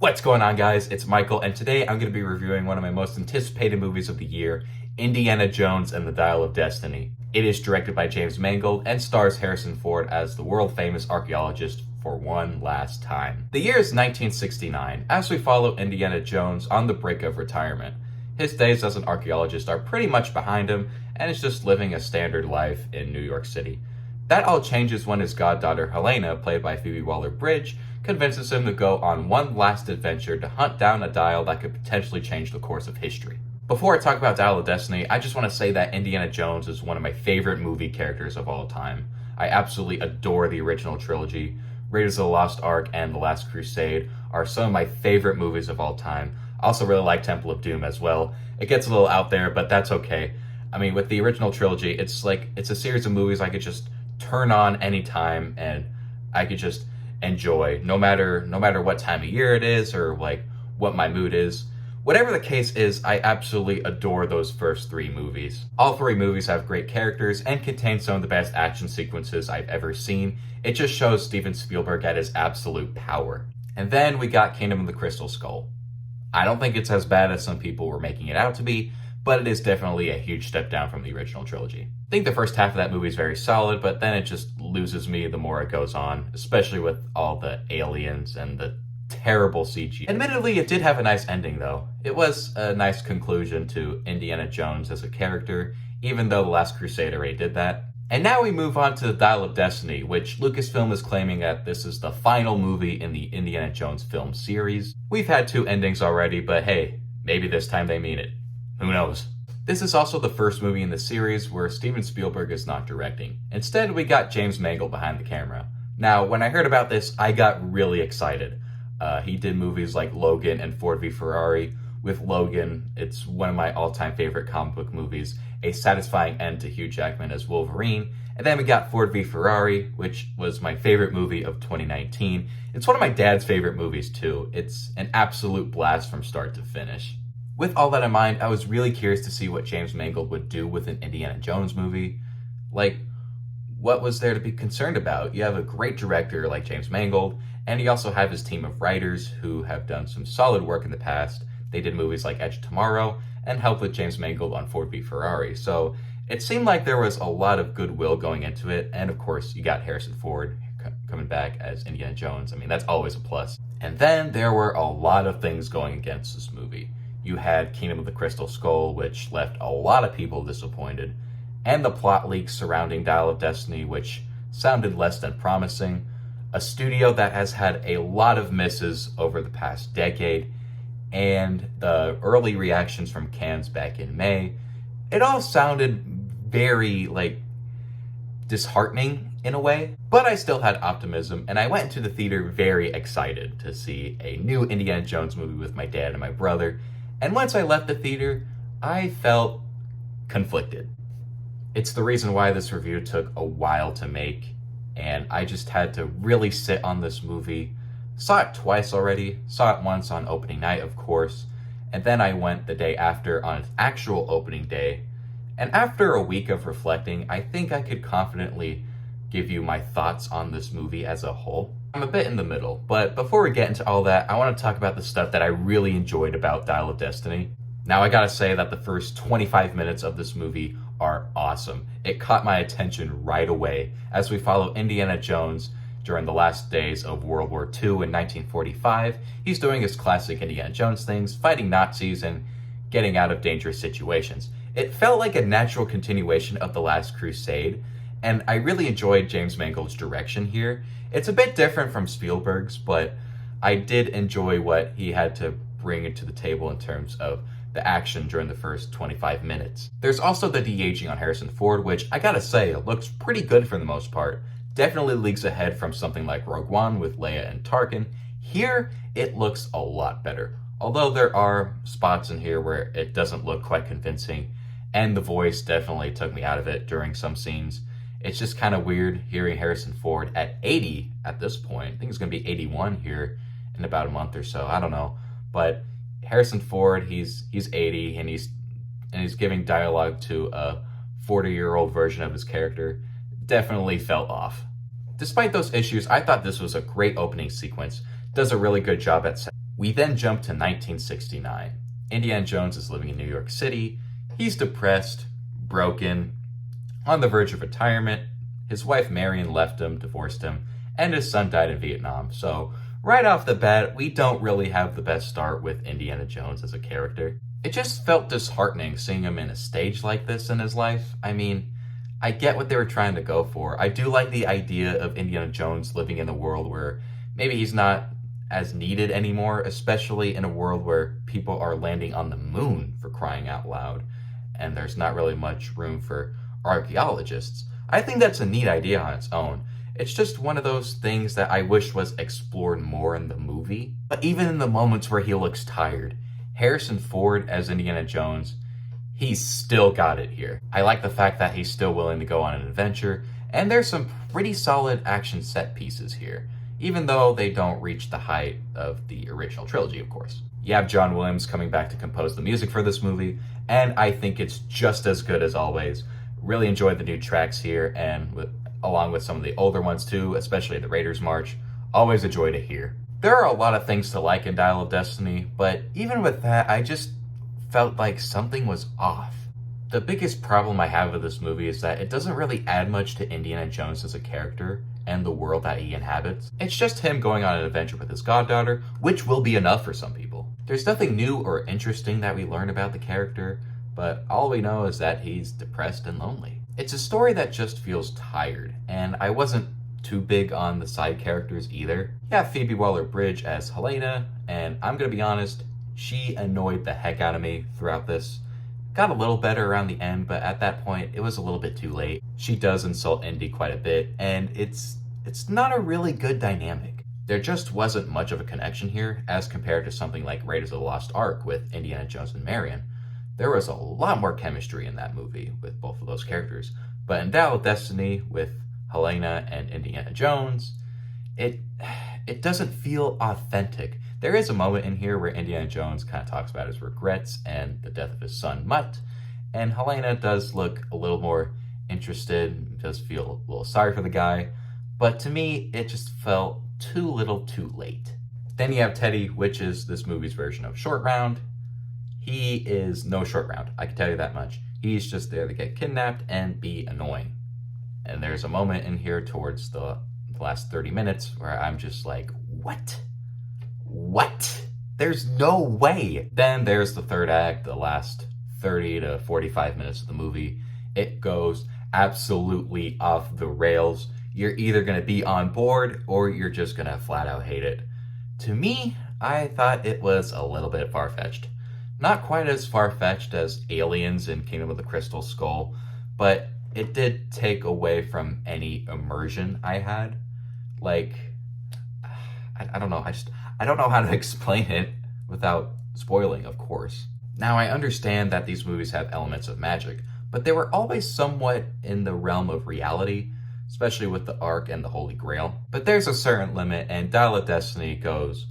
What's going on, guys? It's Michael, and today I'm going to be reviewing one of my most anticipated movies of the year, Indiana Jones and the Dial of Destiny. It is directed by James Mangold and stars Harrison Ford as the world-famous archaeologist for one last time. The year is 1969, as we follow Indiana Jones on the brink of retirement. His days as an archaeologist are pretty much behind him, and is just living a standard life in New York City. That all changes when his goddaughter Helena, played by Phoebe Waller-Bridge, convinces him to go on one last adventure to hunt down a dial that could potentially change the course of history. Before I talk about Dial of Destiny, I just want to say that Indiana Jones is one of my favorite movie characters of all time. I absolutely adore the original trilogy. Raiders of the Lost Ark and The Last Crusade are some of my favorite movies of all time. I also really like Temple of Doom as well. It gets a little out there, but that's okay. I mean, with the original trilogy, it's a series of movies I could just turn on anytime and I could just enjoy, no matter what time of year it is or like what my mood is. Whatever the case is, I absolutely adore those first three movies. All three movies have great characters and contain some of the best action sequences I've ever seen. It just shows Steven Spielberg at his absolute power. And then we got Kingdom of the Crystal Skull. I don't think it's as bad as some people were making it out to be, but it is definitely a huge step down from the original trilogy. I think the first half of that movie is very solid, but then it just loses me the more it goes on, especially with all the aliens and the terrible CG. Admittedly, it did have a nice ending though. It was a nice conclusion to Indiana Jones as a character, even though The Last Crusade already did that. And now we move on to the Dial of Destiny, which Lucasfilm is claiming that this is the final movie in the Indiana Jones film series. We've had two endings already, but hey, maybe this time they mean it. Who knows? This is also the first movie in the series where Steven Spielberg is not directing. Instead, we got James Mangold behind the camera. Now, when I heard about this, I got really excited. He did movies like Logan and Ford v Ferrari. With Logan, it's one of my all-time favorite comic book movies, a satisfying end to Hugh Jackman as Wolverine. And then we got Ford v Ferrari, which was my favorite movie of 2019. It's one of my dad's favorite movies too. It's an absolute blast from start to finish. With all that in mind, I was really curious to see what James Mangold would do with an Indiana Jones movie. Like, what was there to be concerned about? You have a great director like James Mangold, and you also have his team of writers who have done some solid work in the past. They did movies like Edge of Tomorrow and helped with James Mangold on Ford v Ferrari. So it seemed like there was a lot of goodwill going into it. And of course, you got Harrison Ford coming back as Indiana Jones. I mean, that's always a plus. And then there were a lot of things going against this movie. You had Kingdom of the Crystal Skull, which left a lot of people disappointed, and the plot leaks surrounding Dial of Destiny, which sounded less than promising. A studio that has had a lot of misses over the past decade, and the early reactions from Cannes back in May, it all sounded very, disheartening in a way. But I still had optimism, and I went into the theater very excited to see a new Indiana Jones movie with my dad and my brother. And once I left the theater, I felt conflicted. It's the reason why this review took a while to make, and I just had to really sit on this movie. Saw it twice already. Saw it once on opening night, of course, and then I went the day after on its actual opening day. And after a week of reflecting, I think I could confidently give you my thoughts on this movie as a whole. I'm a bit in the middle, but before we get into all that, I want to talk about the stuff that I really enjoyed about Dial of Destiny. Now, I gotta say that the first 25 minutes of this movie are awesome. It caught my attention right away as we follow Indiana Jones during the last days of World War II in 1945. He's doing his classic Indiana Jones things, fighting Nazis and getting out of dangerous situations. It felt like a natural continuation of The Last Crusade, and I really enjoyed James Mangold's direction here. It's a bit different from Spielberg's, but I did enjoy what he had to bring to the table in terms of the action during the first 25 minutes. There's also the de-aging on Harrison Ford, which I gotta say, looks pretty good for the most part. Definitely leagues ahead from something like Rogue One with Leia and Tarkin. Here, it looks a lot better. Although there are spots in here where it doesn't look quite convincing, and the voice definitely took me out of it during some scenes. It's just kind of weird hearing Harrison Ford at 80 at this point. I think he's going to be 81 here in about a month or so. I don't know. But Harrison Ford, he's 80 and he's giving dialogue to a 40-year-old version of his character. Definitely felt off. Despite those issues, I thought this was a great opening sequence. Does a really good job at We then jump to 1969. Indiana Jones is living in New York City. He's depressed, broken, on the verge of retirement. His wife Marion left him, divorced him, and his son died in Vietnam. So right off the bat, we don't really have the best start with Indiana Jones as a character. It just felt disheartening seeing him in a stage like this in his life. I mean, I get what they were trying to go for. I do like the idea of Indiana Jones living in a world where maybe he's not as needed anymore, especially in a world where people are landing on the moon, for crying out loud, and there's not really much room for archaeologists. I think that's a neat idea on its own. It's just one of those things that I wish was explored more in the movie. But even in the moments where he looks tired, Harrison Ford as Indiana Jones, he's still got it here. I like the fact that he's still willing to go on an adventure, and there's some pretty solid action set pieces here, even though they don't reach the height of the original trilogy, of course. You have John Williams coming back to compose the music for this movie, and I think it's just as good as always. Really enjoyed the new tracks here, and along with some of the older ones too, especially the Raiders March. Always a joy to hear. There are a lot of things to like in Dial of Destiny, but even with that, I just felt like something was off. The biggest problem I have with this movie is that it doesn't really add much to Indiana Jones as a character and the world that he inhabits. It's just him going on an adventure with his goddaughter, which will be enough for some people. There's nothing new or interesting that we learn about the character, but all we know is that he's depressed and lonely. It's a story that just feels tired, and I wasn't too big on the side characters either. You have Phoebe Waller-Bridge as Helena, and I'm gonna be honest, she annoyed the heck out of me throughout this. Got a little better around the end, but at that point, it was a little bit too late. She does insult Indy quite a bit, and it's not a really good dynamic. There just wasn't much of a connection here as compared to something like Raiders of the Lost Ark with Indiana Jones and Marion. There was a lot more chemistry in that movie with both of those characters, but in Dial of Destiny with Helena and Indiana Jones, it doesn't feel authentic. There is a moment in here where Indiana Jones kind of talks about his regrets and the death of his son Mutt, and Helena does look a little more interested, does feel a little sorry for the guy, but to me, it just felt too little too late. Then you have Teddy, which is this movie's version of Short Round. He is no Short Round, I can tell you that much. He's just there to get kidnapped and be annoying. And there's a moment in here towards the last 30 minutes where I'm just like, what? What? There's no way. Then there's the third act, the last 30 to 45 minutes of the movie. It goes absolutely off the rails. You're either going to be on board or you're just going to flat out hate it. To me, I thought it was a little bit far-fetched. Not quite as far-fetched as Aliens in Kingdom of the Crystal Skull, but it did take away from any immersion I had. Like, I don't know. I don't know how to explain it without spoiling, of course. Now, I understand that these movies have elements of magic, but they were always somewhat in the realm of reality, especially with the Ark and the Holy Grail. But there's a certain limit, and Dial of Destiny goes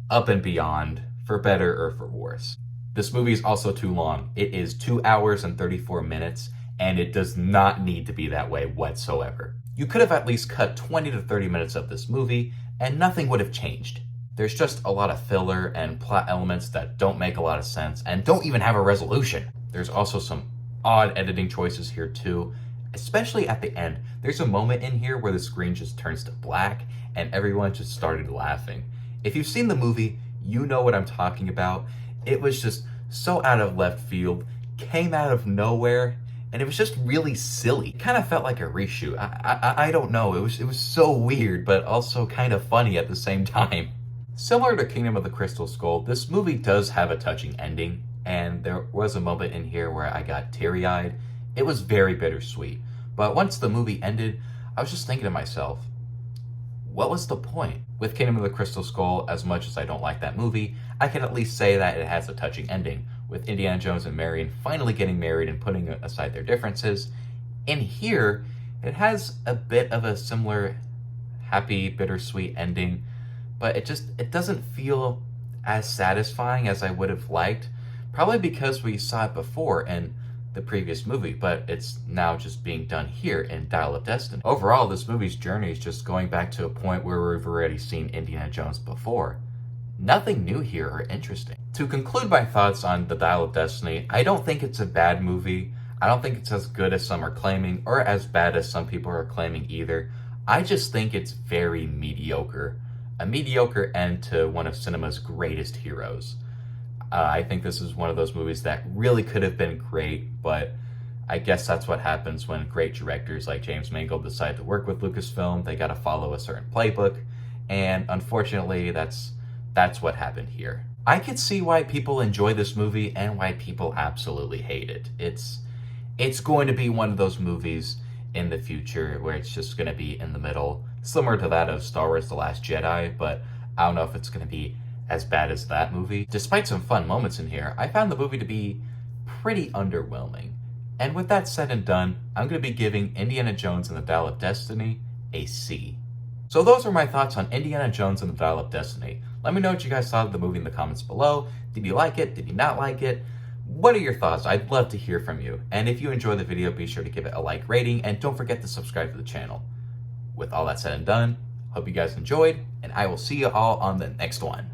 up and beyond, for better or for worse. This movie is also too long. It is 2 hours and 34 minutes, and it does not need to be that way whatsoever. You could have at least cut 20 to 30 minutes of this movie, and nothing would have changed. There's just a lot of filler and plot elements that don't make a lot of sense and don't even have a resolution. There's also some odd editing choices here too, especially at the end. There's a moment in here where the screen just turns to black and everyone just started laughing. If you've seen the movie, you know what I'm talking about. It was just so out of left field, came out of nowhere, and it was just really silly. It kind of felt like a reshoot. I don't know. It was so weird, but also kind of funny at the same time. Similar to Kingdom of the Crystal Skull, this movie does have a touching ending, and there was a moment in here where I got teary-eyed. It was very bittersweet. But once the movie ended, I was just thinking to myself, what was the point? With Kingdom of the Crystal Skull, as much as I don't like that movie, I can at least say that it has a touching ending, with Indiana Jones and Marion finally getting married and putting aside their differences. In here, it has a bit of a similar happy, bittersweet ending, but it doesn't feel as satisfying as I would have liked, probably because we saw it before in the previous movie, but it's now just being done here in Dial of Destiny. Overall, this movie's journey is just going back to a point where we've already seen Indiana Jones before. Nothing new here or interesting. To conclude my thoughts on The Dial of Destiny, I don't think it's a bad movie. I don't think it's as good as some are claiming, or as bad as some people are claiming either. I just think it's very mediocre. A mediocre end to one of cinema's greatest heroes. I think this is one of those movies that really could have been great, but I guess that's what happens when great directors like James Mangold decide to work with Lucasfilm. They gotta follow a certain playbook, and unfortunately, that's what happened here. I could see why people enjoy this movie and why people absolutely hate it. It's going to be one of those movies in the future where it's just going to be in the middle, similar to that of Star Wars The Last Jedi, but I don't know if it's going to be as bad as that movie. Despite some fun moments in here, I found the movie to be pretty underwhelming. And with that said and done, I'm going to be giving Indiana Jones and the Dial of Destiny a C. So those are my thoughts on Indiana Jones and the Dial of Destiny. Let me know what you guys thought of the movie in the comments below. Did you like it? Did you not like it? What are your thoughts? I'd love to hear from you. And if you enjoyed the video, be sure to give it a like rating, and don't forget to subscribe to the channel. With all that said and done, hope you guys enjoyed, and I will see you all on the next one.